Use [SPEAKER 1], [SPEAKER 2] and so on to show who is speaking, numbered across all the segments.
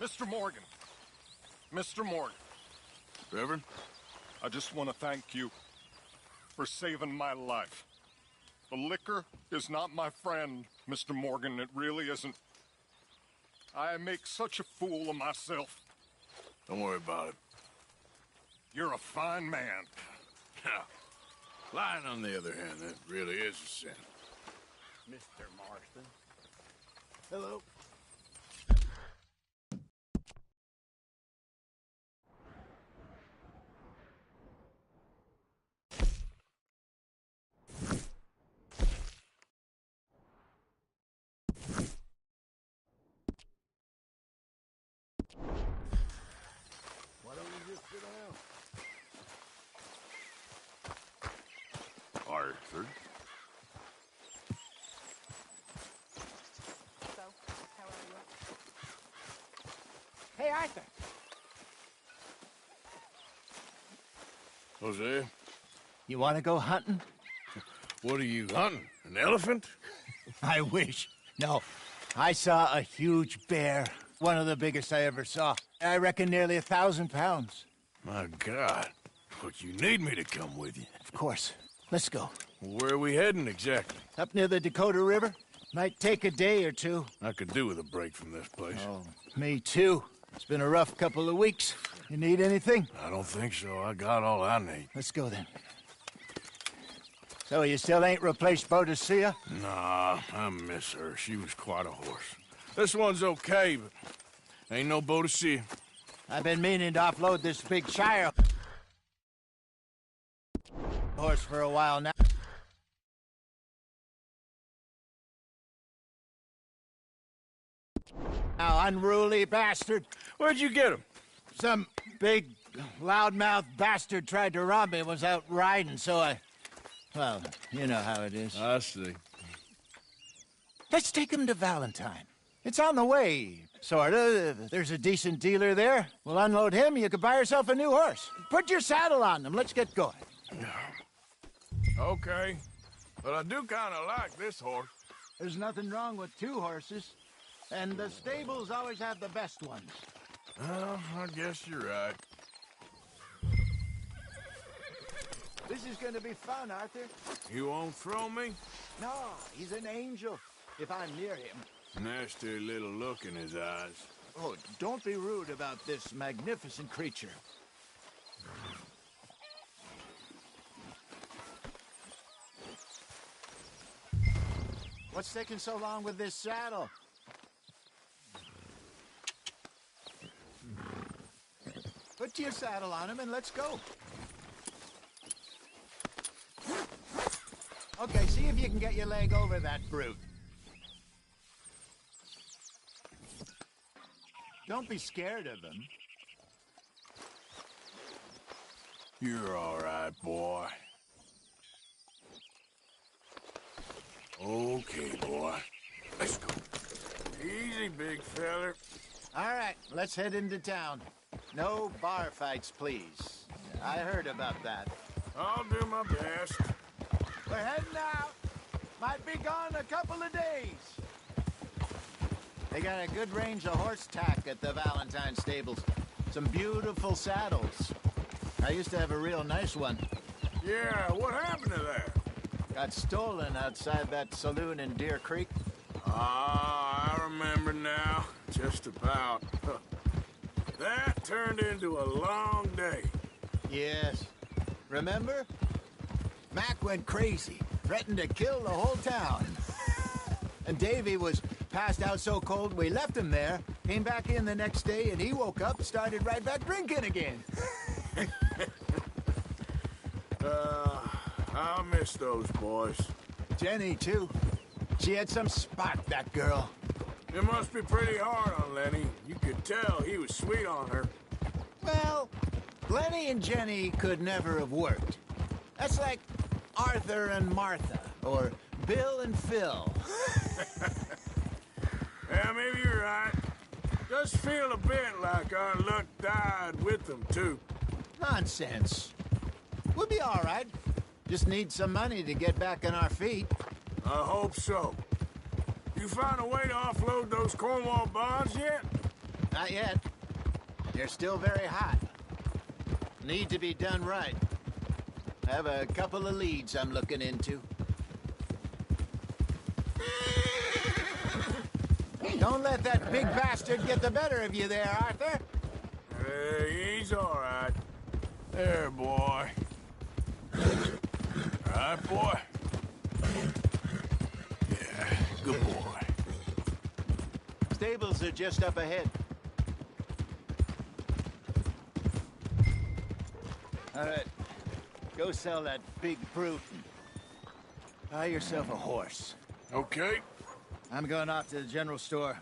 [SPEAKER 1] Mr. Morgan. Mr. Morgan.
[SPEAKER 2] Reverend?
[SPEAKER 1] I just want to thank you for saving my life. The liquor is not my friend, Mr. Morgan. It really isn't. I make such a fool of myself.
[SPEAKER 2] Don't worry about it.
[SPEAKER 1] You're a fine man.
[SPEAKER 2] Yeah. Lying, on the other hand, that really is a sin.
[SPEAKER 3] Mr. Marston. Hello. Why don't you just sit down?
[SPEAKER 2] Arthur?
[SPEAKER 4] So, how are you?
[SPEAKER 3] Hey, Arthur.
[SPEAKER 2] Jose,
[SPEAKER 3] You want to go hunting?
[SPEAKER 2] what are you hunting? An elephant?
[SPEAKER 3] I wish. No. I saw a huge bear. One of the biggest I ever saw. I reckon nearly 1,000 pounds.
[SPEAKER 2] My God. But you need me to come with you.
[SPEAKER 3] Of course. Let's go.
[SPEAKER 2] Where are we heading exactly?
[SPEAKER 3] Up near the Dakota River. Might take a day or two.
[SPEAKER 2] I could do with a break from this place.
[SPEAKER 3] Oh, me too. It's been a rough couple of weeks. You need anything?
[SPEAKER 2] I don't think so. I got all I need.
[SPEAKER 3] Let's go then. So you still ain't replaced Boadicea?
[SPEAKER 2] Nah, I miss her. She was quite a horse. This one's okay, but ain't no Boadicea.
[SPEAKER 3] I've been meaning to offload this big Shire horse for a while now. Now, unruly bastard.
[SPEAKER 2] Where'd you get him?
[SPEAKER 3] Some big, loudmouth bastard tried to rob me and was out riding, so I... Well, you know how it is.
[SPEAKER 2] I see.
[SPEAKER 3] Let's take him to Valentine. It's on the way, sorta. There's a decent dealer there. We'll unload him, you could buy yourself a new horse. Put your saddle on them, let's get going.
[SPEAKER 2] Okay. But I do kind of like this horse.
[SPEAKER 3] There's nothing wrong with two horses. And the stables always have the best ones.
[SPEAKER 2] Well, I guess you're right.
[SPEAKER 3] This is gonna be fun, Arthur.
[SPEAKER 2] You won't throw me?
[SPEAKER 3] No, he's an angel, if I'm near him.
[SPEAKER 2] Nasty little look in his eyes.
[SPEAKER 3] Oh, don't be rude about this magnificent creature. What's taking so long with this saddle? Put your saddle on him and let's go. Okay, see if you can get your leg over that brute. Don't be scared of him.
[SPEAKER 2] You're all right, boy. Okay, boy. Let's go. Easy, big feller.
[SPEAKER 3] All right, let's head into town. No bar fights, please. I heard about that.
[SPEAKER 2] I'll do my best.
[SPEAKER 3] We're heading out. Might be gone a couple of days. They got a good range of horse tack at the Valentine stables. Some beautiful saddles. I used to have a real nice one.
[SPEAKER 2] Yeah, what happened to that?
[SPEAKER 3] Got stolen outside that saloon in Deer Creek.
[SPEAKER 2] Ah, I remember now. Just about. That turned into a long day.
[SPEAKER 3] Yes. Remember? Mac went crazy, threatened to kill the whole town. And Davy was passed out so cold we left him there, came back in the next day, and he woke up, started right back drinking again.
[SPEAKER 2] I'll miss those boys.
[SPEAKER 3] Jenny, too. She had some spot, that girl.
[SPEAKER 2] It must be pretty hard on Lenny. You could tell he was sweet on her.
[SPEAKER 3] Well, Lenny and Jenny could never have worked. That's like Arthur and Martha, or Bill and Phil.
[SPEAKER 2] Yeah, maybe you're right. Does feel a bit like our luck died with them, too.
[SPEAKER 3] Nonsense. We'll be all right. Just need some money to get back on our feet.
[SPEAKER 2] I hope so. You find a way to offload those Cornwall bonds yet?
[SPEAKER 3] Not yet. You're still very hot. Need to be done right. I have a couple of leads I'm looking into. Don't let that big bastard get the better of you there, Arthur.
[SPEAKER 2] He's all right. There, boy. All right, boy. Yeah, good boy.
[SPEAKER 3] Stables are just up ahead. All right. Go sell that big brute. Buy yourself a horse.
[SPEAKER 2] Okay.
[SPEAKER 3] I'm going off to the general store.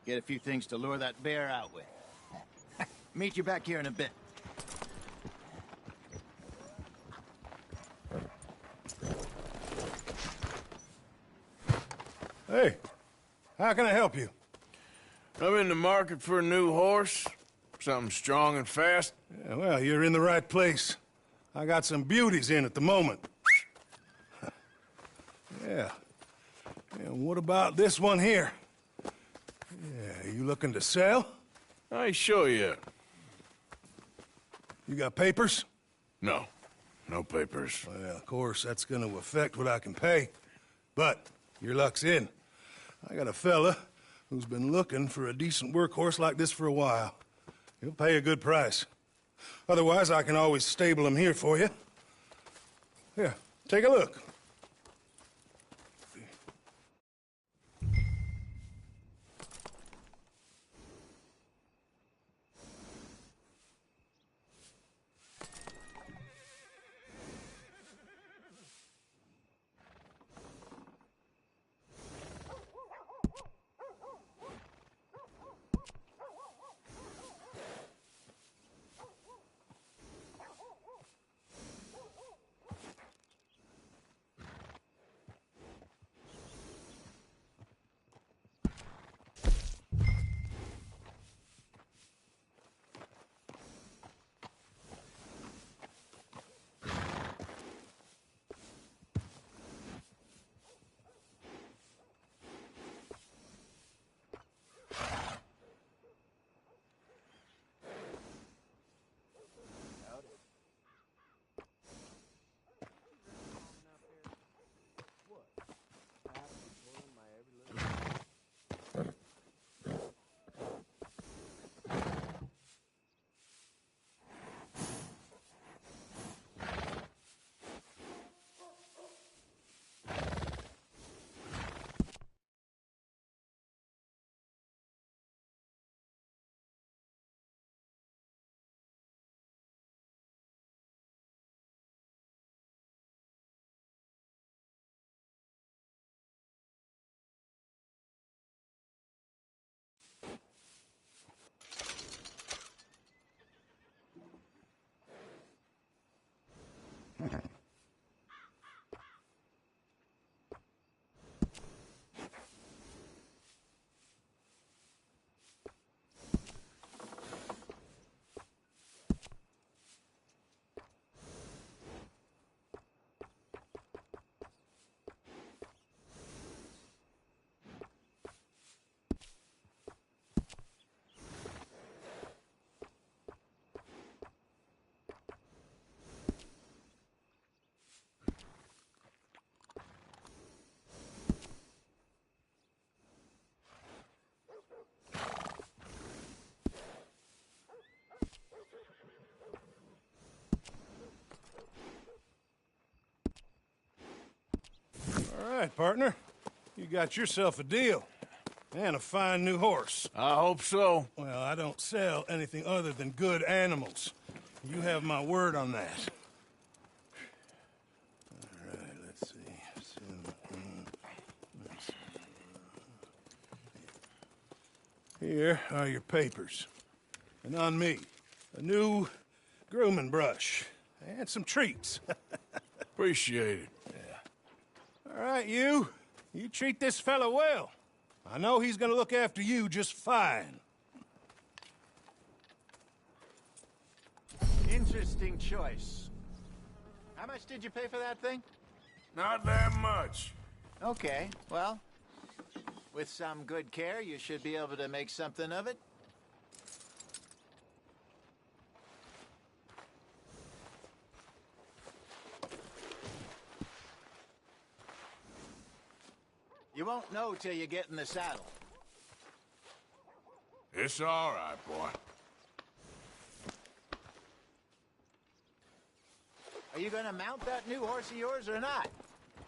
[SPEAKER 3] Get a few things to lure that bear out with. Meet you back here in a bit.
[SPEAKER 4] Hey, how can I help you?
[SPEAKER 2] I'm in the market for a new horse. Something strong and fast.
[SPEAKER 4] Yeah, well, you're in the right place. I got some beauties in at the moment. Yeah. And what about this one here? Yeah, you looking to sell?
[SPEAKER 2] I ain't sure yet.
[SPEAKER 4] You got papers?
[SPEAKER 2] No. No papers.
[SPEAKER 4] Well, of course, that's gonna affect what I can pay. But your luck's in. I got a fella who's been looking for a decent workhorse like this for a while. He'll pay a good price. Otherwise, I can always stable him here for you. Here, take a look. All right, partner. You got yourself a deal. And a fine new horse.
[SPEAKER 2] I hope so.
[SPEAKER 4] Well, I don't sell anything other than good animals. You have my word on that. All right, let's see. Here are your papers. And on me, a new grooming brush. And some treats.
[SPEAKER 2] Appreciate it.
[SPEAKER 4] All right, you. You treat this fella well. I know he's gonna look after you just fine.
[SPEAKER 3] Interesting choice. How much did you pay for that thing?
[SPEAKER 2] Not that much.
[SPEAKER 3] Okay, well, with some good care, you should be able to make something of it. You won't know till you get in the saddle.
[SPEAKER 2] It's all right, boy.
[SPEAKER 3] Are you gonna mount that new horse of yours or not?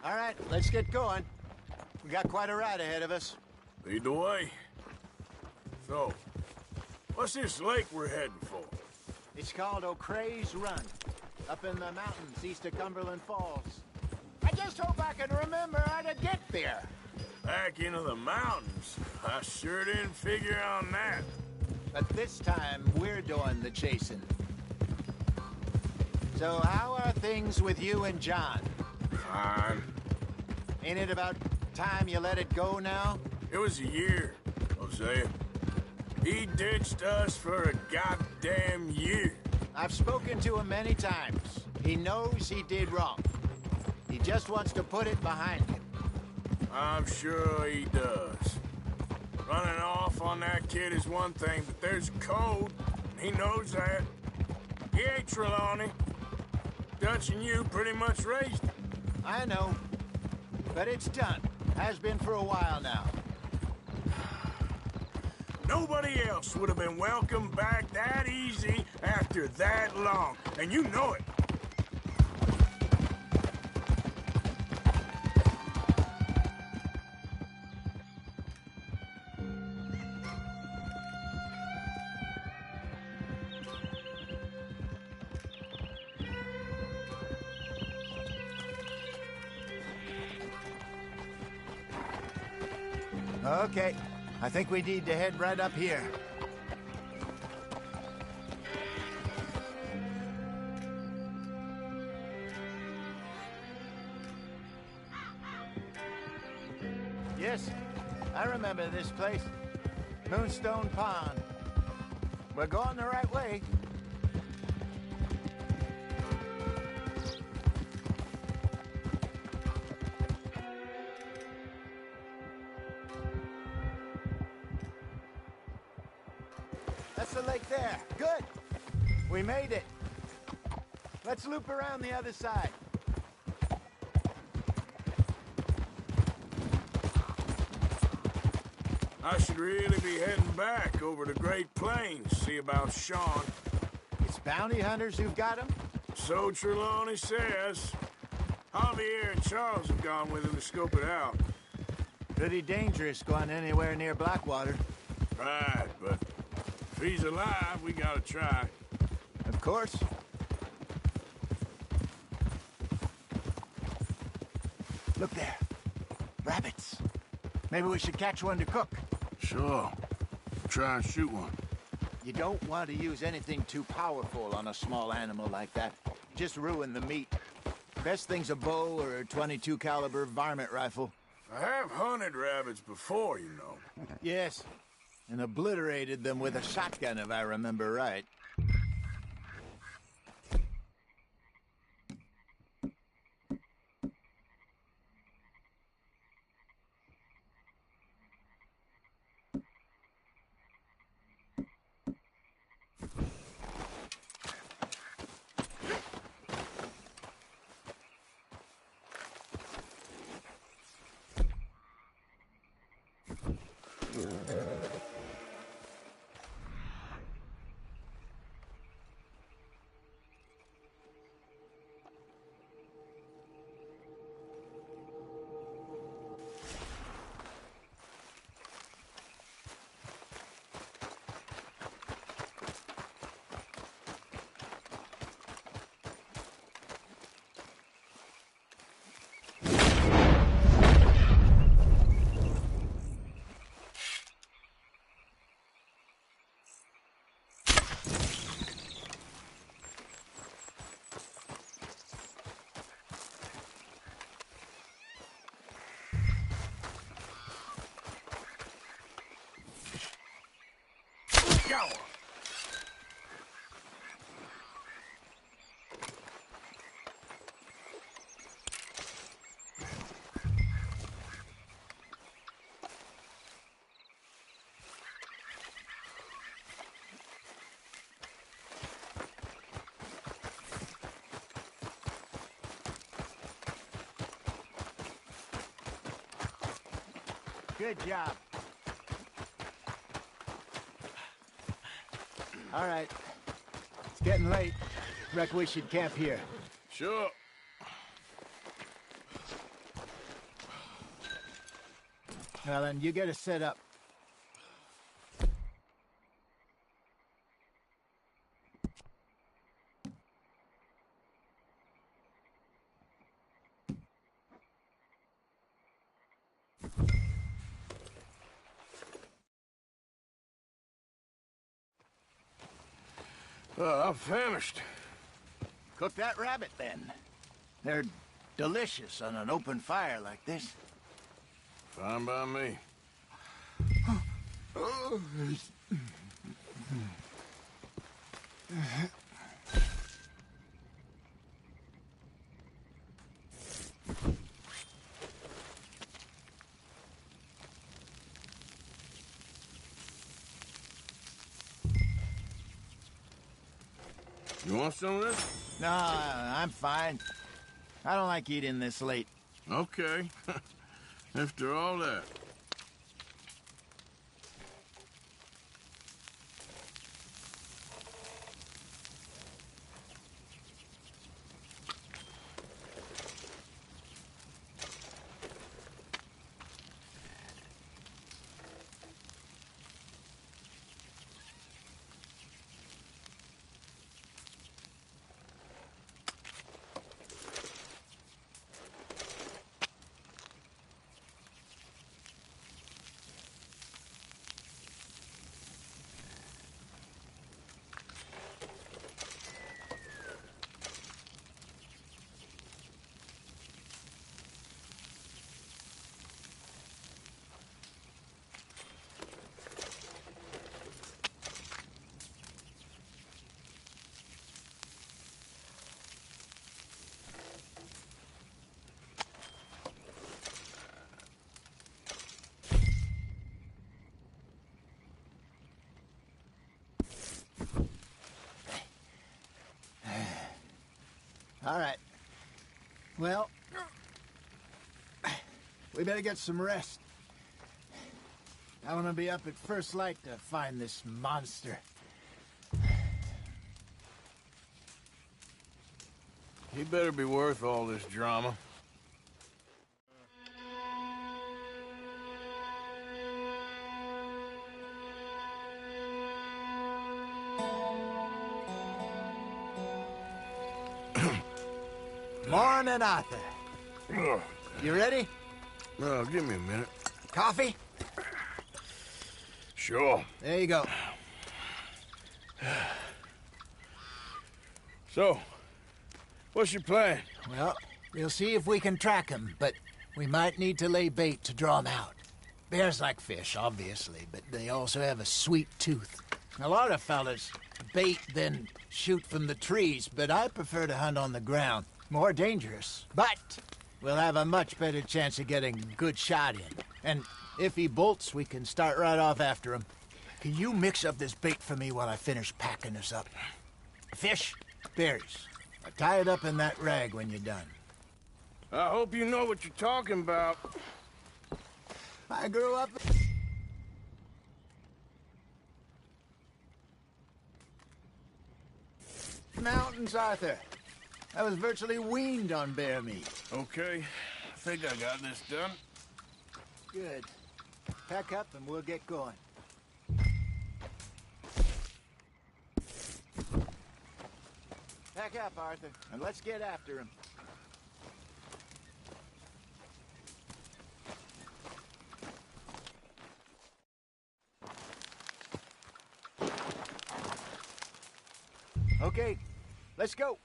[SPEAKER 3] All right, let's get going. We got quite a ride ahead of us.
[SPEAKER 2] Lead the way. So, what's this lake we're heading for?
[SPEAKER 3] It's called O'Creagh's Run, up in the mountains east of Cumberland Falls. I just hope I can remember how to get there.
[SPEAKER 2] Back into the mountains? I sure didn't figure on that.
[SPEAKER 3] But this time, we're doing the chasing. So how are things with you and John?
[SPEAKER 2] Fine.
[SPEAKER 3] Ain't it about time you let it go now?
[SPEAKER 2] It was a year, Hosea. He ditched us for a goddamn year.
[SPEAKER 3] I've spoken to him many times. He knows he did wrong. He just wants to put it behind him.
[SPEAKER 2] I'm sure he does. Running off on that kid is one thing, but there's code. He knows that. He ain't Trelawney. Dutch and you pretty much raised him.
[SPEAKER 3] I know. But it's done. Has been for a while now.
[SPEAKER 2] Nobody else would have been welcomed back that easy after that long, and you know it.
[SPEAKER 3] Okay. I think we need to head right up here. Yes, I remember this place. Moonstone Pond. We're going the right way. That's the lake there. Good. We made it. Let's loop around the other side.
[SPEAKER 2] I should really be heading back over the Great Plains, see about Sean.
[SPEAKER 3] It's bounty hunters who've got him?
[SPEAKER 2] So Trelawney says. Javier and Charles have gone with him to scope it out.
[SPEAKER 3] Pretty dangerous going anywhere near Blackwater.
[SPEAKER 2] Right, but if he's alive, we gotta try.
[SPEAKER 3] Of course. Look there. Rabbits. Maybe we should catch one to cook.
[SPEAKER 2] Sure. Try and shoot one.
[SPEAKER 3] You don't want to use anything too powerful on a small animal like that. Just ruin the meat. Best thing's a bow or a .22 caliber varmint rifle.
[SPEAKER 2] I have hunted rabbits before, you know.
[SPEAKER 3] Yes, and obliterated them with a shotgun, if I remember right.
[SPEAKER 2] Go!
[SPEAKER 3] Good job. All right. It's getting late. Reckon we should camp here.
[SPEAKER 2] Sure.
[SPEAKER 3] Well, then you get us set up.
[SPEAKER 2] I'm famished.
[SPEAKER 3] Cook that rabbit, then. They're delicious on an open fire like this.
[SPEAKER 2] Fine by me. You want some of this?
[SPEAKER 3] No, I'm fine. I don't like eating this late.
[SPEAKER 2] Okay. After all that.
[SPEAKER 3] All right. Well, we better get some rest. I want to be up at first light to find this monster.
[SPEAKER 2] He better be worth all this drama.
[SPEAKER 3] Morning, Arthur. You ready?
[SPEAKER 2] Give me a minute.
[SPEAKER 3] Coffee?
[SPEAKER 2] Sure.
[SPEAKER 3] There you go.
[SPEAKER 2] So, what's your plan?
[SPEAKER 3] Well, we'll see if we can track him, but we might need to lay bait to draw him out. Bears like fish, obviously, but they also have a sweet tooth. A lot of fellas bait, then shoot from the trees, but I prefer to hunt on the ground. More dangerous, but we'll have a much better chance of getting a good shot in. And if he bolts, we can start right off after him. Can you mix up this bait for me while I finish packing this up? Fish, berries. Tie it up in that rag when you're done.
[SPEAKER 2] I hope you know what you're talking about.
[SPEAKER 3] I grew up... mountains, Arthur. I was virtually weaned on bear meat.
[SPEAKER 2] Okay, I think I got this done.
[SPEAKER 3] Good. Pack up and we'll get going. Pack up, Arthur, and let's get after him. Okay, let's go.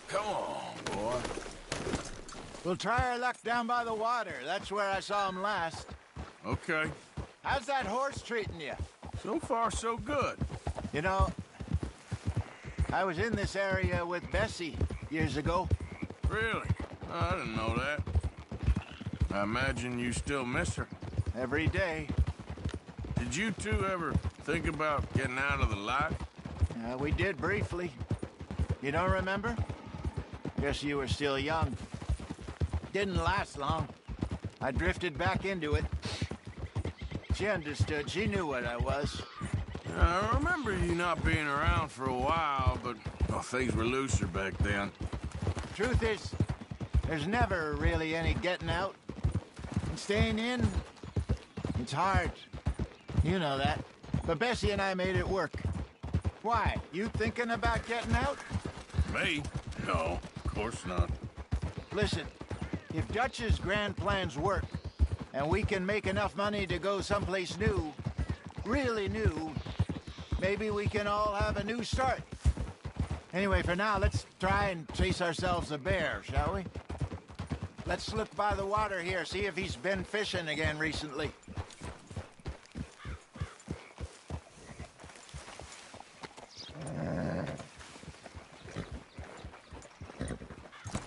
[SPEAKER 2] Come on, boy.
[SPEAKER 3] We'll try our luck down by the water. That's where I saw him last.
[SPEAKER 2] Okay.
[SPEAKER 3] How's that horse treating you?
[SPEAKER 2] So far, so good.
[SPEAKER 3] You know, I was in this area with Bessie years ago.
[SPEAKER 2] Really? I didn't know that. I imagine you still miss her.
[SPEAKER 3] Every day.
[SPEAKER 2] Did you two ever think about getting out of the life?
[SPEAKER 3] We did briefly. You don't remember? Guess you were still young. Didn't last long. I drifted back into it. She understood. She knew what I was.
[SPEAKER 2] I remember you not being around for a while, but well, things were looser back then.
[SPEAKER 3] Truth is, there's never really any getting out. And staying in, it's hard. You know that. But Bessie and I made it work. Why? You thinking about getting out?
[SPEAKER 2] Me? No, of course not.
[SPEAKER 3] Listen, if Dutch's grand plans work, and we can make enough money to go someplace new, really new, maybe we can all have a new start. Anyway, for now, let's try and chase ourselves a bear, shall we? Let's look by the water here, see if he's been fishing again recently.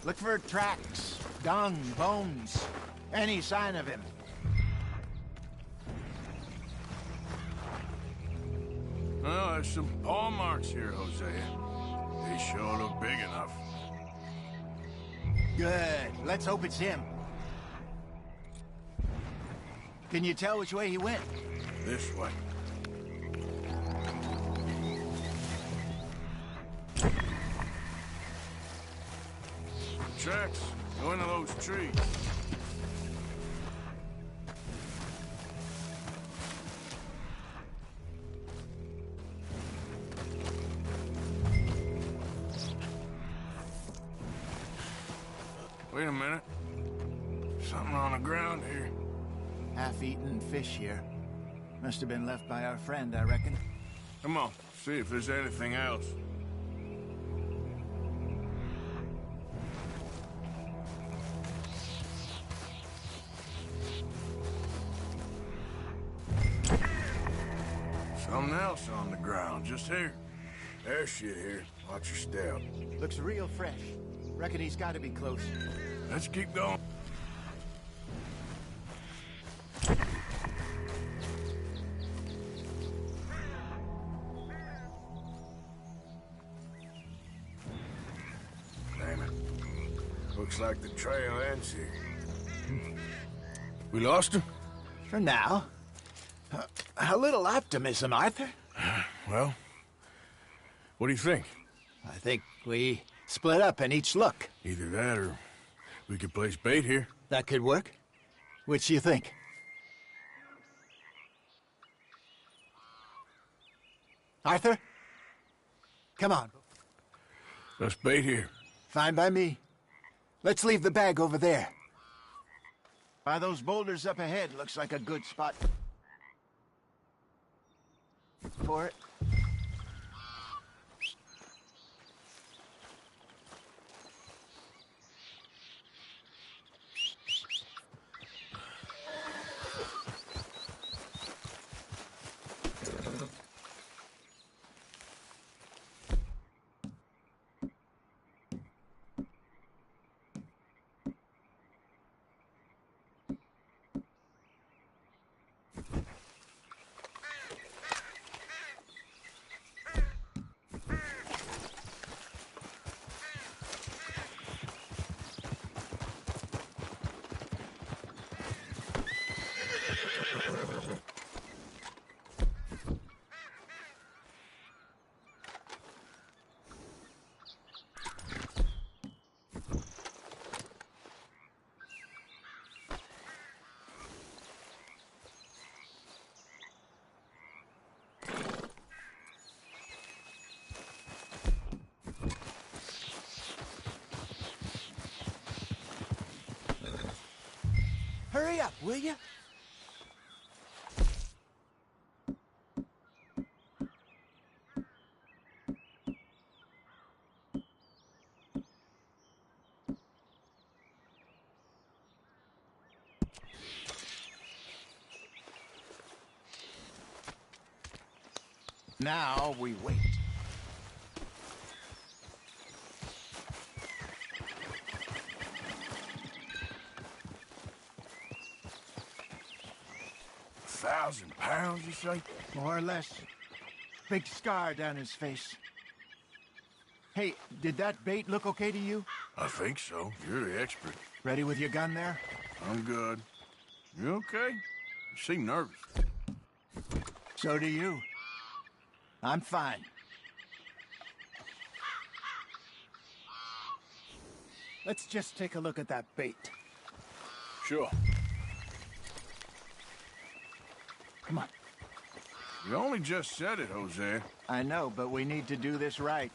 [SPEAKER 3] Look for tracks, dung, bones, any sign of him.
[SPEAKER 2] Well, there's some paw marks here, Hosea. They sure look big enough.
[SPEAKER 3] Good. Let's hope it's him. Can you tell which way he went?
[SPEAKER 2] This way. Tracks. Go into those trees. Wait a minute. Something on the ground here.
[SPEAKER 3] Half-eaten fish here. Must have been left by our friend, I reckon.
[SPEAKER 2] Come on, see if there's anything else. Something else on the ground, just here. There's shit here. Watch your step.
[SPEAKER 3] Looks real fresh. Reckon he's got to be close.
[SPEAKER 2] Let's keep going. Damn it. Looks like the trail ends here. We lost him?
[SPEAKER 3] For now. A little optimism, Arthur.
[SPEAKER 2] Well, what do you think?
[SPEAKER 3] I think we split up and each look.
[SPEAKER 2] Either that or we could place bait here.
[SPEAKER 3] That could work. Which do you think? Arthur? Come on.
[SPEAKER 2] Let's bait here.
[SPEAKER 3] Fine by me. Let's leave the bag over there. By those boulders up ahead, looks like a good spot. For it. Hurry up, will you? Now we wait.
[SPEAKER 2] £1,000, you say?
[SPEAKER 3] More or less. Big scar down his face. Hey, did that bait look okay to you?
[SPEAKER 2] I think so. You're the expert.
[SPEAKER 3] Ready with your gun there?
[SPEAKER 2] I'm good. You okay? You seem nervous.
[SPEAKER 3] So do you. I'm fine. Let's just take a look at that bait.
[SPEAKER 2] Sure.
[SPEAKER 3] Come on.
[SPEAKER 2] You only just said it, Jose.
[SPEAKER 3] I know, but we need to do this right.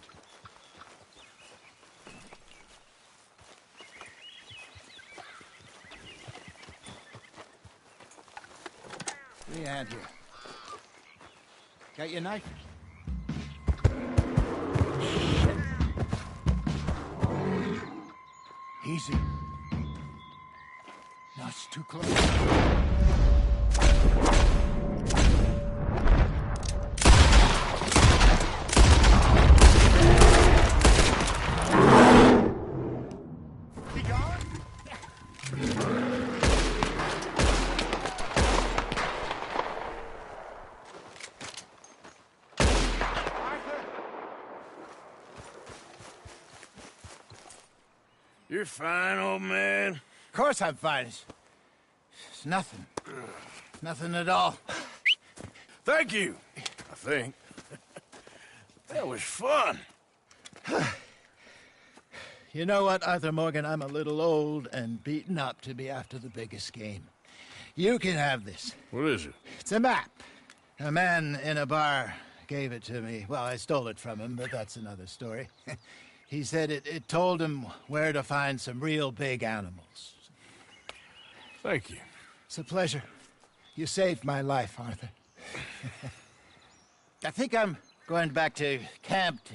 [SPEAKER 3] What do you have here? Got your knife? Shit. Easy. No, it's too close. He gone?
[SPEAKER 2] You're fine, old man.
[SPEAKER 3] Of course I'm fine. It's nothing. Nothing at all.
[SPEAKER 2] Thank you, I think. That was fun.
[SPEAKER 3] You know what, Arthur Morgan? I'm a little old and beaten up to be after the biggest game. You can have this.
[SPEAKER 2] What is it?
[SPEAKER 3] It's a map. A man in a bar gave it to me. Well, I stole it from him, but that's another story. He said it told him where to find some real big animals.
[SPEAKER 2] Thank you.
[SPEAKER 3] It's a pleasure. You saved my life, Arthur. I think I'm going back to camp to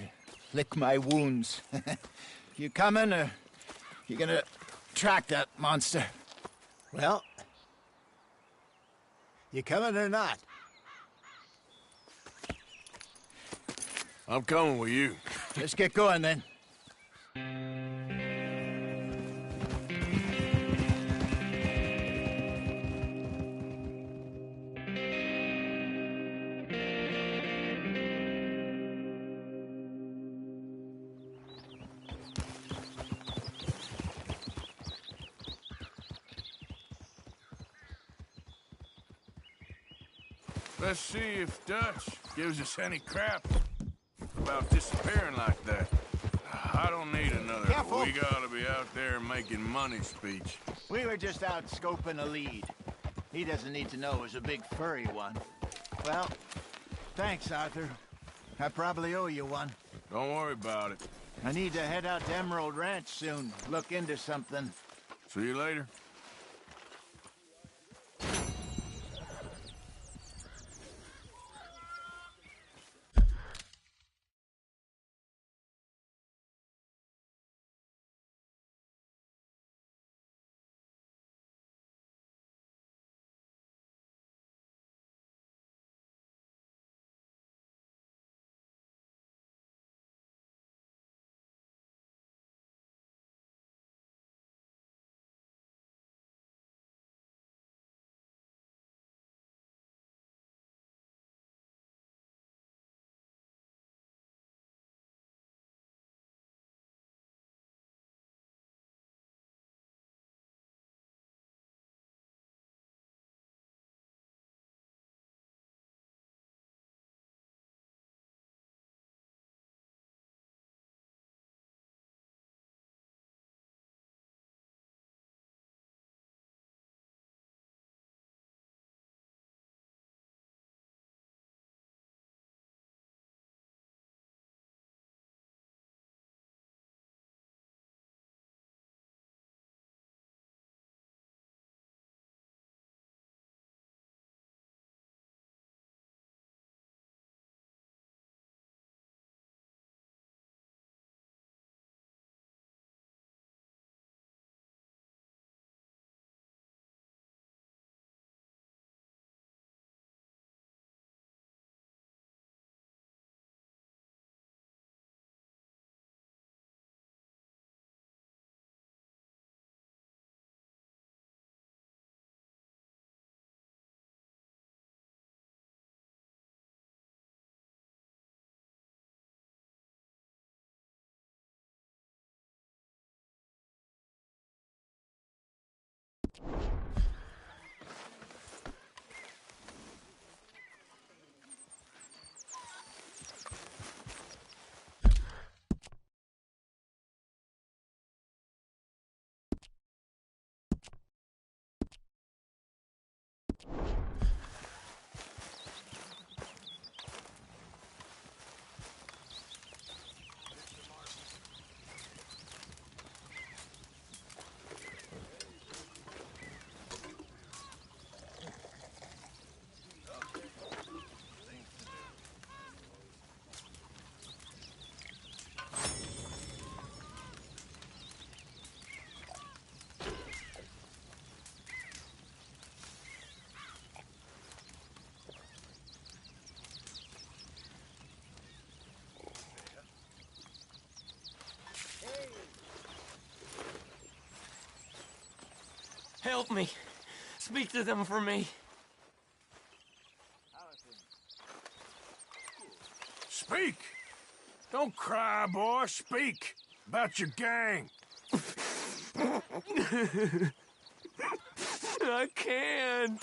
[SPEAKER 3] lick my wounds. You coming, or you gonna track that monster? Well, you coming or not?
[SPEAKER 2] I'm coming with you.
[SPEAKER 3] Let's get going, then.
[SPEAKER 2] Let's see if Dutch gives us any crap about disappearing like that. I don't need another
[SPEAKER 3] Careful.
[SPEAKER 2] "we gotta be out there making money" speech.
[SPEAKER 3] We were just out scoping a lead. He doesn't need to know it was a big furry one. Well, thanks, Arthur. I probably owe you one.
[SPEAKER 2] Don't worry about it.
[SPEAKER 3] I need to head out to Emerald Ranch soon. Look into something.
[SPEAKER 2] See you later.
[SPEAKER 5] Help me. Speak to them for me.
[SPEAKER 2] Speak! Don't cry, boy. Speak about your gang.
[SPEAKER 5] I can't.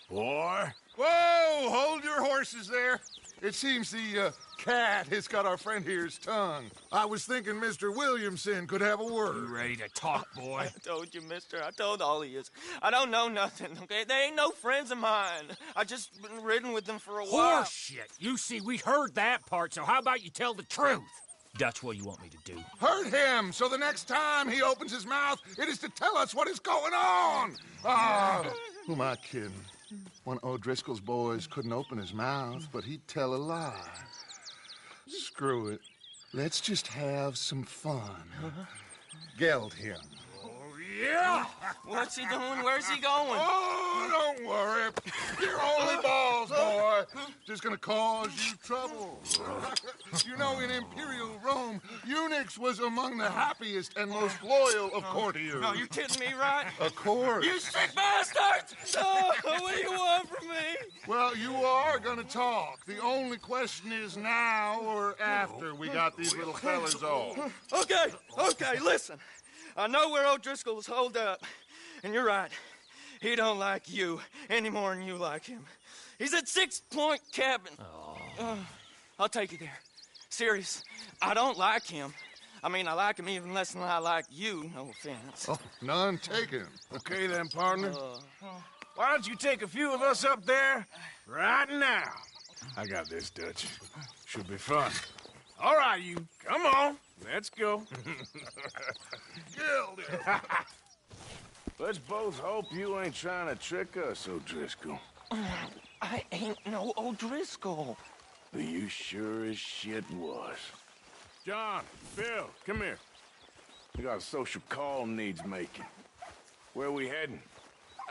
[SPEAKER 2] Boy.
[SPEAKER 1] Whoa! Hold your horses there. It seems the cat has got our friend here's tongue. I was thinking Mr. Williamson could have a word.
[SPEAKER 2] You ready to talk, boy?
[SPEAKER 5] I told you, mister. I told all of you. I don't know nothing, okay? They ain't no friends of mine. I just been ridden with them for a while.
[SPEAKER 6] Horseshit! You see, we heard that part, so how about you tell the truth? That's what you want me to do.
[SPEAKER 1] Hurt him, so the next time he opens his mouth, it is to tell us what is going on. Ah, who am I kidding? One of O'Driscoll's boys couldn't open his mouth, but he'd tell a lie. Screw it. Let's just have some fun. Geld him.
[SPEAKER 2] Yeah!
[SPEAKER 5] What's he doing? Where's he going?
[SPEAKER 1] Oh, don't worry. You're only balls, boy. Just gonna cause you trouble. You know, in Imperial Rome, eunuchs was among the happiest and most loyal of courtiers.
[SPEAKER 5] No, you kidding me, right?
[SPEAKER 1] Of course.
[SPEAKER 5] You sick bastards! Oh, what do you want from me?
[SPEAKER 1] Well, you are gonna talk. The only question is now or after we got these little fellas off.
[SPEAKER 5] Okay, listen. I know where O'Driscoll's holed up, and you're right. He don't like you any more than you like him. He's at 6 Point Cabin. I'll take you there. Serious, I don't like him. I mean, I like him even less than I like you, no offense.
[SPEAKER 1] Oh, none taken.
[SPEAKER 2] Okay then, partner. Why don't you take a few of us up there right now? I got this, Dutch. Should be fun. All right, you. Come on. Let's go. Let's both hope you ain't trying to trick us, O'Driscoll.
[SPEAKER 5] I ain't no O'Driscoll.
[SPEAKER 2] You sure as shit was. John, Bill, come here. We got a social call needs making. Where we heading?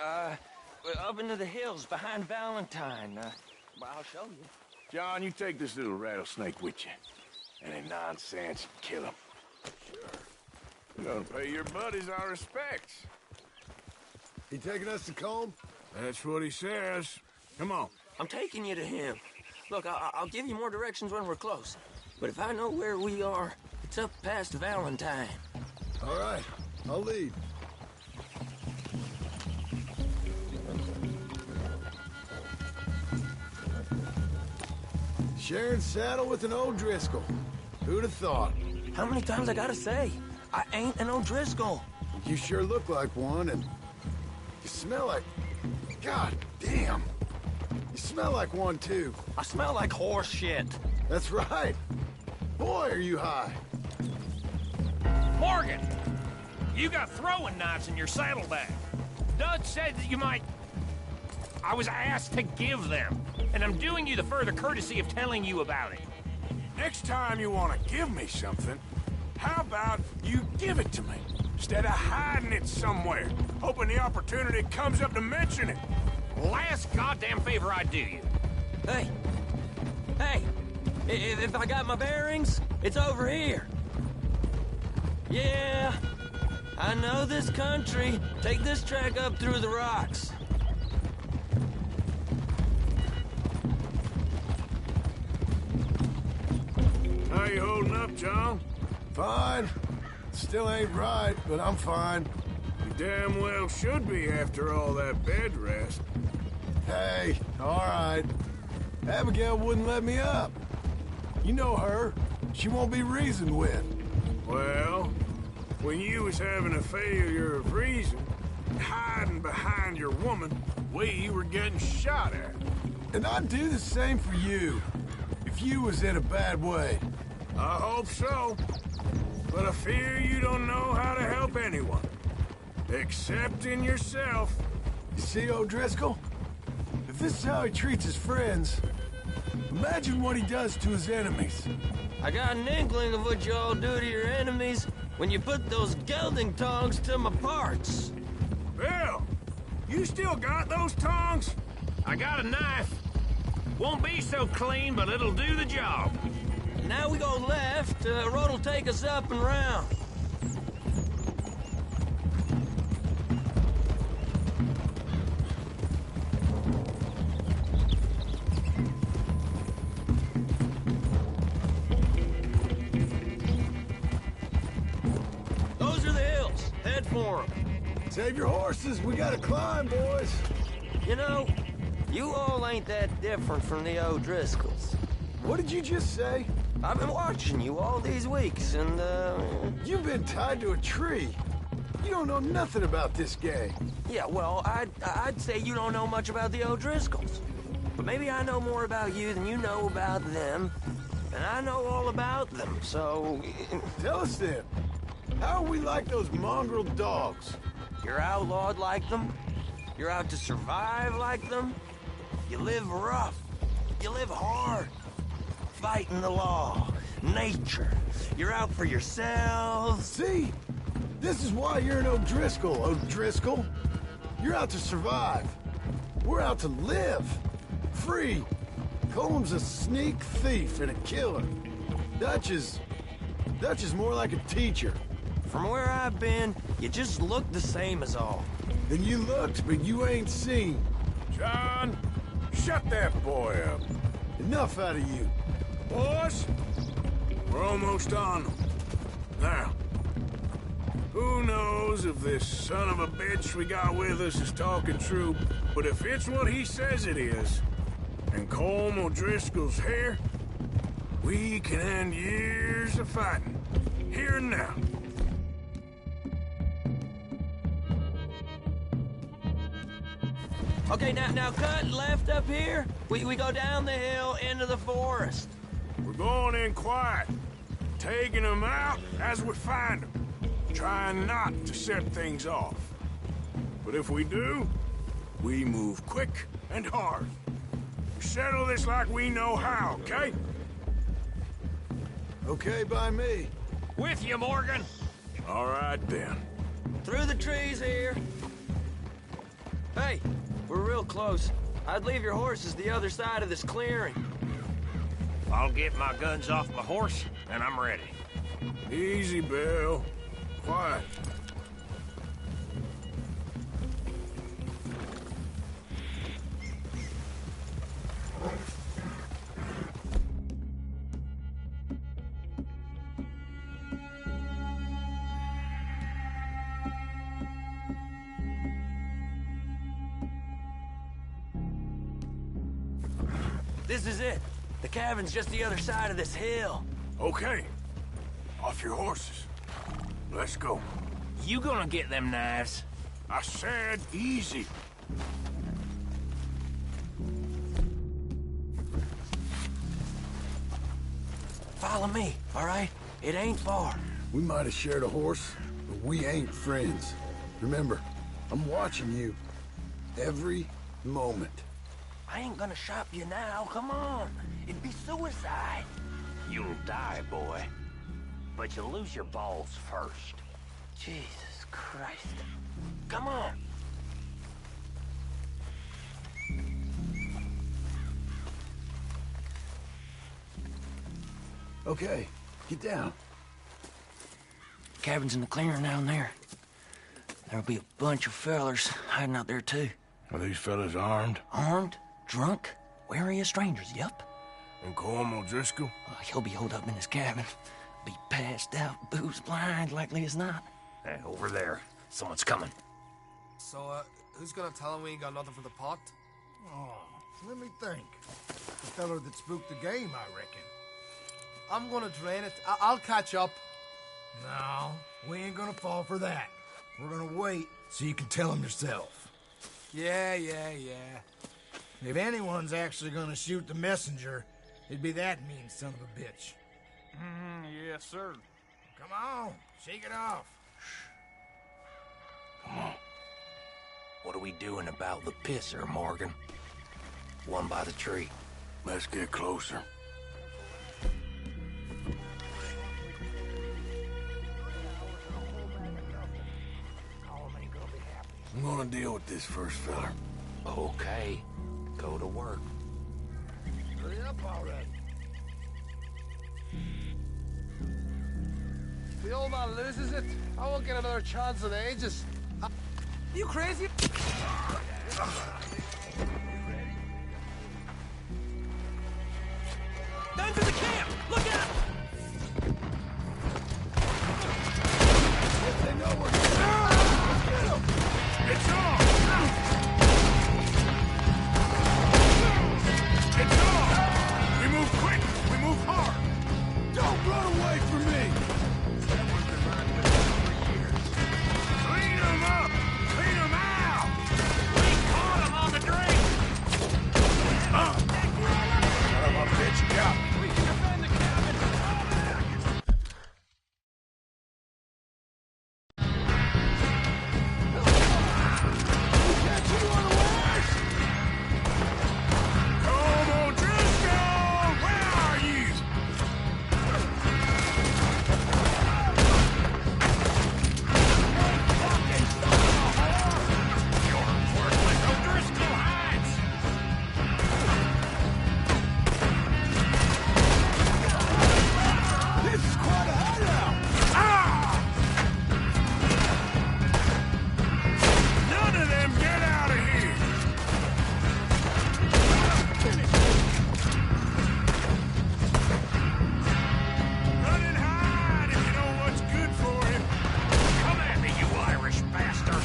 [SPEAKER 5] Up into the hills behind Valentine. Well, I'll show you.
[SPEAKER 2] John, you take this little rattlesnake with you. Any nonsense, kill him. Sure. We're gonna pay your buddies our respects.
[SPEAKER 7] He taking us to Combe?
[SPEAKER 2] That's what he says. Come on.
[SPEAKER 5] I'm taking you to him. Look, I'll give you more directions when we're close. But if I know where we are, it's up past Valentine.
[SPEAKER 7] All right, I'll lead. Sharing saddle with an O'Driscoll. Who'd have thought?
[SPEAKER 5] How many times I gotta say? I ain't an O'Driscoll.
[SPEAKER 7] You sure look like one, and you smell like... God damn. You smell like one, too.
[SPEAKER 5] I smell like horse shit.
[SPEAKER 7] That's right. Boy, are you high.
[SPEAKER 6] Morgan! You got throwing knives in your saddlebag. Dutch said that you might... I was asked to give them, and I'm doing you the further courtesy of telling you about it.
[SPEAKER 2] Next time you want to give me something, how about you give it to me? Instead of hiding it somewhere, hoping the opportunity comes up to mention it.
[SPEAKER 6] Last goddamn favor I do you.
[SPEAKER 5] Hey! If I got my bearings, it's over here. Yeah, I know this country. Take this track up through the rocks.
[SPEAKER 2] How you holding up, John?
[SPEAKER 7] Fine. Still ain't right, but I'm fine.
[SPEAKER 2] You damn well should be after all that bed rest.
[SPEAKER 7] Hey, all right. Abigail wouldn't let me up. You know her. She won't be reasoned with.
[SPEAKER 2] Well, when you was having a failure of reason, hiding behind your woman, we were getting shot at.
[SPEAKER 7] And I'd do the same for you, if you was in a bad way.
[SPEAKER 2] I hope so. But I fear you don't know how to help anyone. Except in yourself.
[SPEAKER 7] You see, O'Driscoll? If this is how he treats his friends, imagine what he does to his enemies.
[SPEAKER 5] I got an inkling of what you all do to your enemies when you put those gelding tongs to my parts.
[SPEAKER 2] Bill, you still got those tongs?
[SPEAKER 6] I got a knife. Won't be so clean, but it'll do the job.
[SPEAKER 5] Now we go left, road'll take us up and round. Those are the hills. Head for them.
[SPEAKER 7] Save your horses, we gotta climb, boys.
[SPEAKER 5] You know, you all ain't that different from the O'Driscolls.
[SPEAKER 7] What did you just say?
[SPEAKER 5] I've been watching you all these weeks, and,
[SPEAKER 7] You've been tied to a tree. You don't know nothing about this gang.
[SPEAKER 5] yeah, well, I'd say you don't know much about the O'Driscolls. But maybe I know more about you than you know about them, and I know all about them, so...
[SPEAKER 7] Tell us then, how are we like those mongrel dogs?
[SPEAKER 5] You're outlawed like them. You're out to survive like them. You live rough. You live hard. Fighting the law, nature. You're out for yourselves.
[SPEAKER 7] See? This is why you're an O'Driscoll, O'Driscoll. You're out to survive. We're out to live. Free. Colm's a sneak thief and a killer. Dutch is more like a teacher.
[SPEAKER 5] From where I've been, you just look the same as all.
[SPEAKER 7] Then you looked, but you ain't seen.
[SPEAKER 2] John, shut that boy up.
[SPEAKER 7] Enough out of you.
[SPEAKER 2] Boys, we're almost on them. Now, who knows if this son of a bitch we got with us is talking true, but if it's what he says it is, and Colm O'Driscoll's here, we can end years of fighting, here and now.
[SPEAKER 5] Okay, now cut left up here. We go down the hill into the forest.
[SPEAKER 2] We're going in quiet, taking them out as we find them, trying not to set things off. But if we do, we move quick and hard. We settle this like we know how, okay?
[SPEAKER 7] Okay by me.
[SPEAKER 6] With you, Morgan.
[SPEAKER 2] All right, then.
[SPEAKER 5] Through the trees here. Hey, we're real close. I'd leave your horses the other side of this clearing.
[SPEAKER 6] I'll get my guns off my horse, and I'm ready.
[SPEAKER 2] Easy, Bill. Quiet.
[SPEAKER 5] This is it. The cabin's just the other side of this hill.
[SPEAKER 2] Okay. Off your horses. Let's go.
[SPEAKER 6] You gonna get them knives?
[SPEAKER 2] I said easy.
[SPEAKER 5] Follow me, all right? It ain't far.
[SPEAKER 7] We might have shared a horse, but we ain't friends. Remember, I'm watching you. Every moment.
[SPEAKER 5] I ain't gonna shop you now, come on. It'd be suicide.
[SPEAKER 6] You'll die, boy. But you'll lose your balls first.
[SPEAKER 5] Jesus Christ. Come on.
[SPEAKER 7] Okay, get down.
[SPEAKER 5] Cabin's in the clearing down there. There'll be a bunch of fellers hiding out there, too.
[SPEAKER 2] Are these fellas armed?
[SPEAKER 5] Armed, drunk, wary of strangers, yup.
[SPEAKER 2] And Colm O'Driscoll?
[SPEAKER 5] He'll be holed up in his cabin. Be passed out, booze blind, likely as not.
[SPEAKER 6] Hey, over there. Someone's coming.
[SPEAKER 8] So, who's gonna tell him we ain't got nothing for the pot?
[SPEAKER 9] Oh, let me think. The feller that spooked the game, I reckon.
[SPEAKER 8] I'm gonna drain it. I'll catch up.
[SPEAKER 9] No, we ain't gonna fall for that. We're gonna wait so you can tell him yourself. Yeah. If anyone's actually gonna shoot the messenger, it'd be that mean son of a bitch.
[SPEAKER 6] Yes, sir.
[SPEAKER 9] Come on, shake it off.
[SPEAKER 10] Come on. What are we doing about the pisser, Morgan? One by the tree.
[SPEAKER 2] Let's get closer. I'm gonna deal with this first fella.
[SPEAKER 10] Okay. Go to work.
[SPEAKER 9] Hurry up already.
[SPEAKER 8] If the old man loses it, I won't get another chance in ages. You crazy?
[SPEAKER 6] Guns in the camp! Look out!
[SPEAKER 7] They know we're here. Let's get 'em.
[SPEAKER 2] It's on! It's on! We move quick! We move hard!
[SPEAKER 7] Don't run away from me!
[SPEAKER 2] Clean them up! Clean them out!
[SPEAKER 6] We caught him on the drink!
[SPEAKER 2] Son of a bitch, got me!
[SPEAKER 6] We can defend the cabin! Fall back!
[SPEAKER 7] Catch you unawares!
[SPEAKER 2] Come on, Driscoll! Where are you?
[SPEAKER 6] You're worthless O'Driscoll hides!
[SPEAKER 7] This is quite a hideout!
[SPEAKER 2] None of them get out of here! Run and hide if you know what's good for him!
[SPEAKER 6] Come at me, you Irish bastard!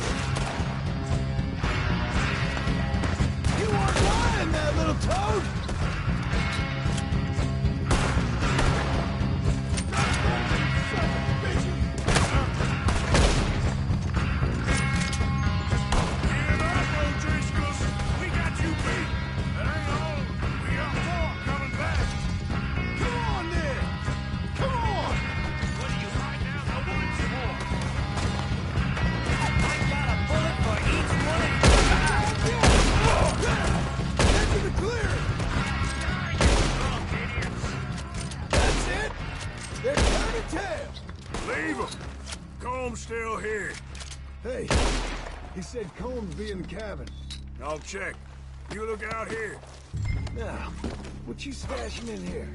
[SPEAKER 7] You weren't lying, that little toad!
[SPEAKER 2] Give up, O'Driscolls! We got you beat! That ain't all! We got more coming back!
[SPEAKER 7] Come on, then! Come on!
[SPEAKER 6] What are you hiding out in the woods for? I got a bullet for each one of you guys!
[SPEAKER 7] Into the clear!
[SPEAKER 6] Die, you drunk idiots!
[SPEAKER 7] That's it! They're turning tail!
[SPEAKER 2] Leave them! Comb's still here.
[SPEAKER 7] Hey, he said Combs be in the cabin.
[SPEAKER 2] I'll check. You look out here.
[SPEAKER 7] Now, what you stashing in here?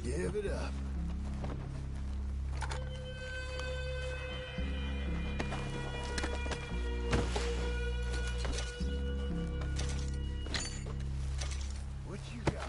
[SPEAKER 7] Give it up. What you got?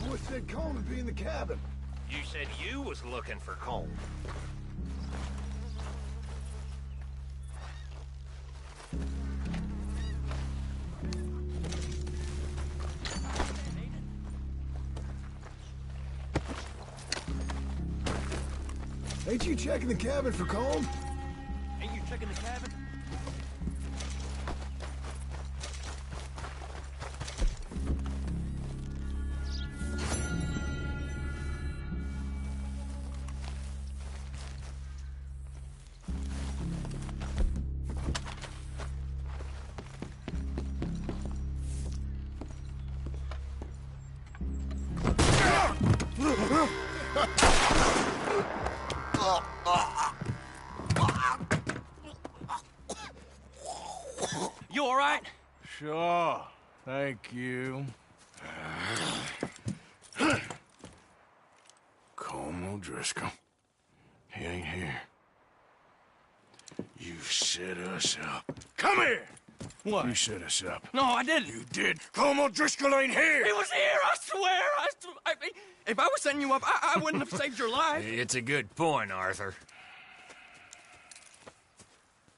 [SPEAKER 7] Boy said Combs would be in the cabin.
[SPEAKER 6] You said you was looking for Cole.
[SPEAKER 7] Ain't you checking the cabin for Combs?
[SPEAKER 6] Ain't you checking the cabin?
[SPEAKER 5] all right?
[SPEAKER 2] Sure. Thank you. Colm O'Driscoll. He ain't here. You set us up. Come here!
[SPEAKER 5] What?
[SPEAKER 2] You set us up.
[SPEAKER 5] No, I didn't.
[SPEAKER 2] You did. Colm O'Driscoll ain't here!
[SPEAKER 5] He was here, I swear! If I was setting you up, I wouldn't have saved your life.
[SPEAKER 10] It's a good point, Arthur.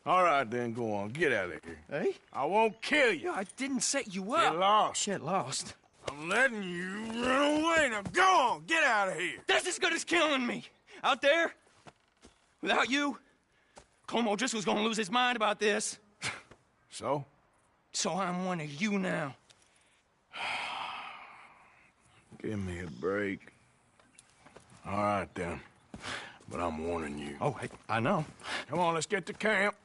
[SPEAKER 2] All right, then, go on. Get out of here.
[SPEAKER 5] Hey?
[SPEAKER 2] I won't kill you.
[SPEAKER 5] I didn't set you up.
[SPEAKER 2] Get lost.
[SPEAKER 5] Get lost.
[SPEAKER 2] I'm letting you run away. Now go on. Get out of here.
[SPEAKER 5] That's as good as killing me. Out there, without you, Colm O'Driscoll's gonna lose his mind about this.
[SPEAKER 2] So?
[SPEAKER 5] So I'm one of you now.
[SPEAKER 2] Give me a break. All right, then. But I'm warning you.
[SPEAKER 5] Oh, hey, I know.
[SPEAKER 2] Come on, let's get to camp.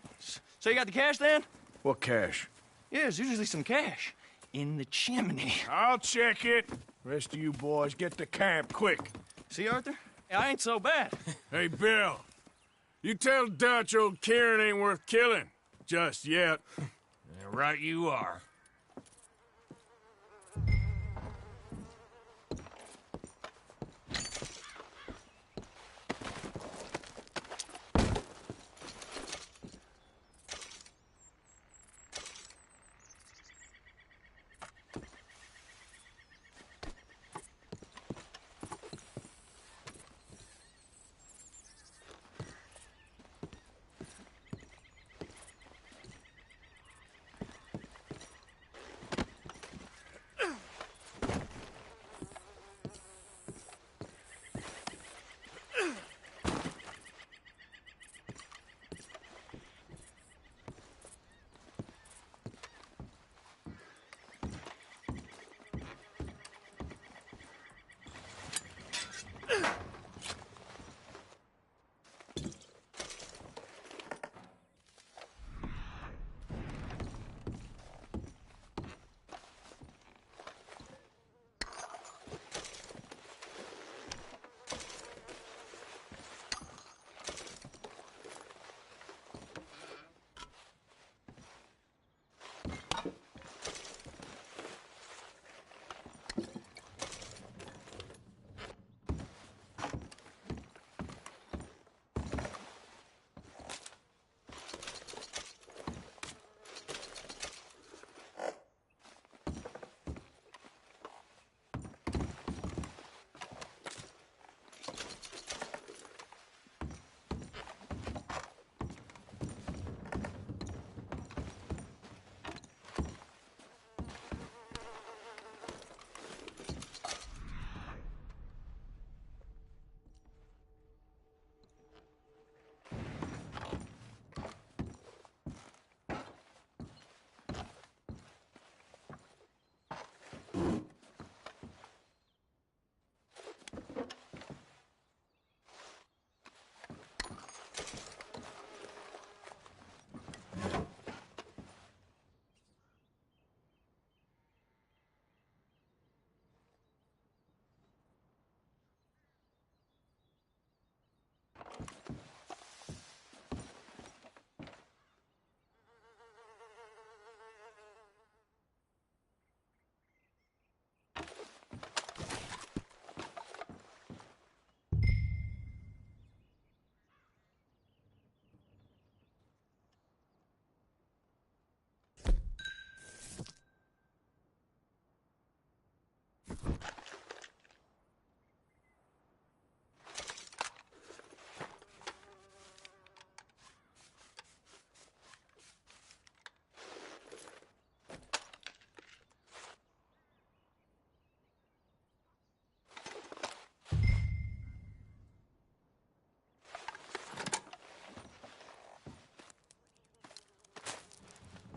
[SPEAKER 5] So you got the cash then?
[SPEAKER 2] What cash?
[SPEAKER 5] Yeah, there's usually some cash in the chimney.
[SPEAKER 2] I'll check it. Rest of you boys, get to camp, quick.
[SPEAKER 5] See, Arthur? I ain't so bad.
[SPEAKER 2] Hey, Bill. You tell Dutch old Kieran ain't worth killing. Just yet.
[SPEAKER 10] Right you are.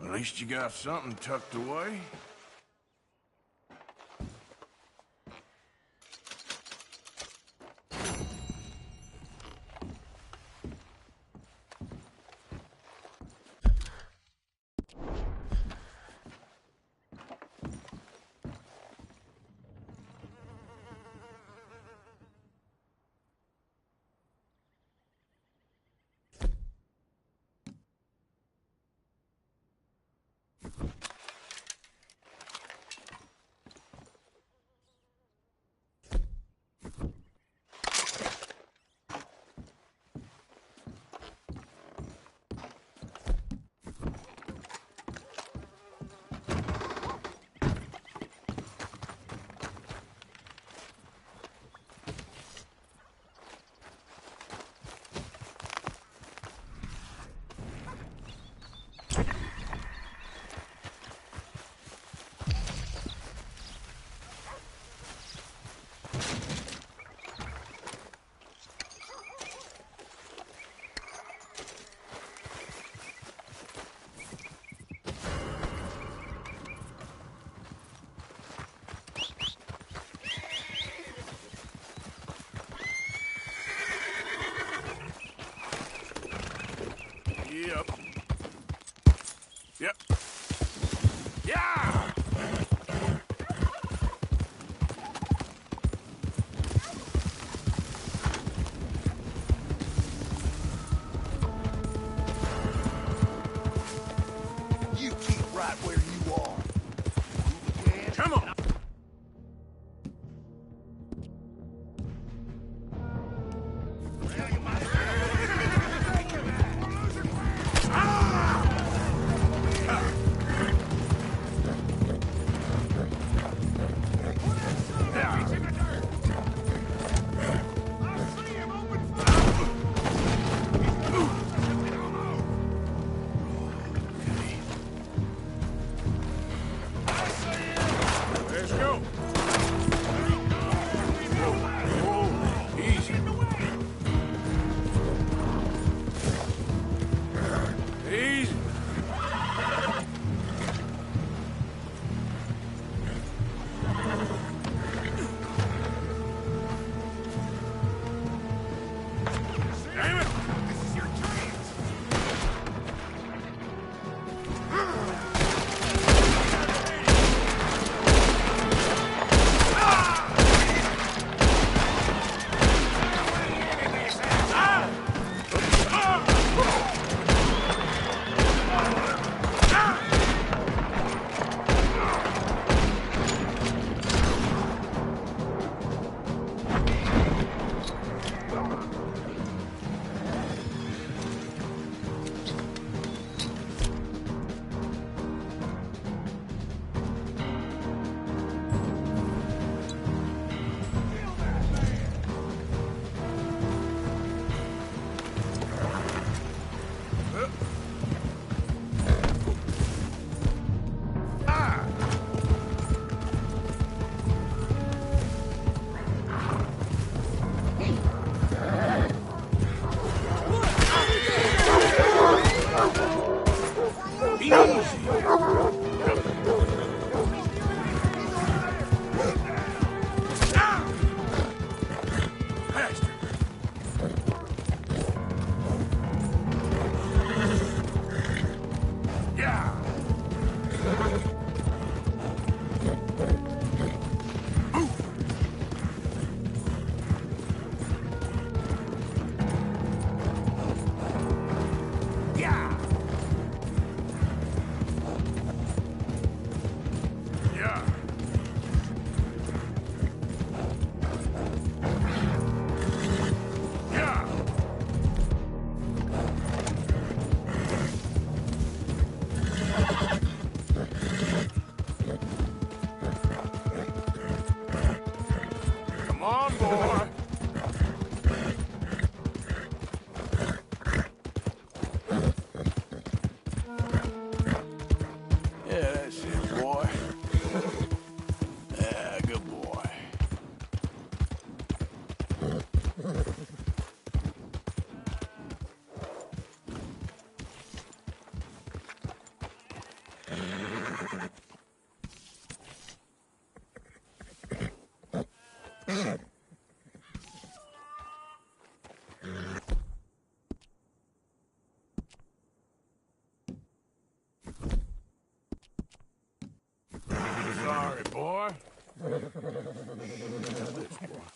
[SPEAKER 2] At least you got something tucked away. Yep. Yep. Yeah!
[SPEAKER 7] You keep right where you are.
[SPEAKER 2] Come on! Let's go. Whoa, easy. Easy. Damn it! This is your chance. Come on, boy. Yeah, that's it, boy. Yeah, good boy. Sorry, boy. This boy.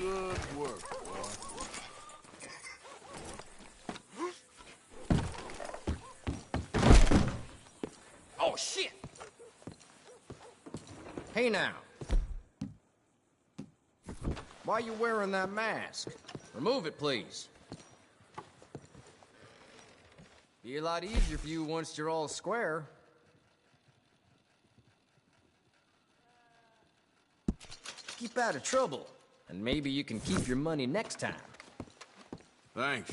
[SPEAKER 2] Good work, boy.
[SPEAKER 5] Oh, shit! Hey, now. Why are you wearing that mask? Remove it, please. Be a lot easier for you once you're all square. Keep out of trouble.
[SPEAKER 11] And maybe you can keep your money next time.
[SPEAKER 2] Thanks.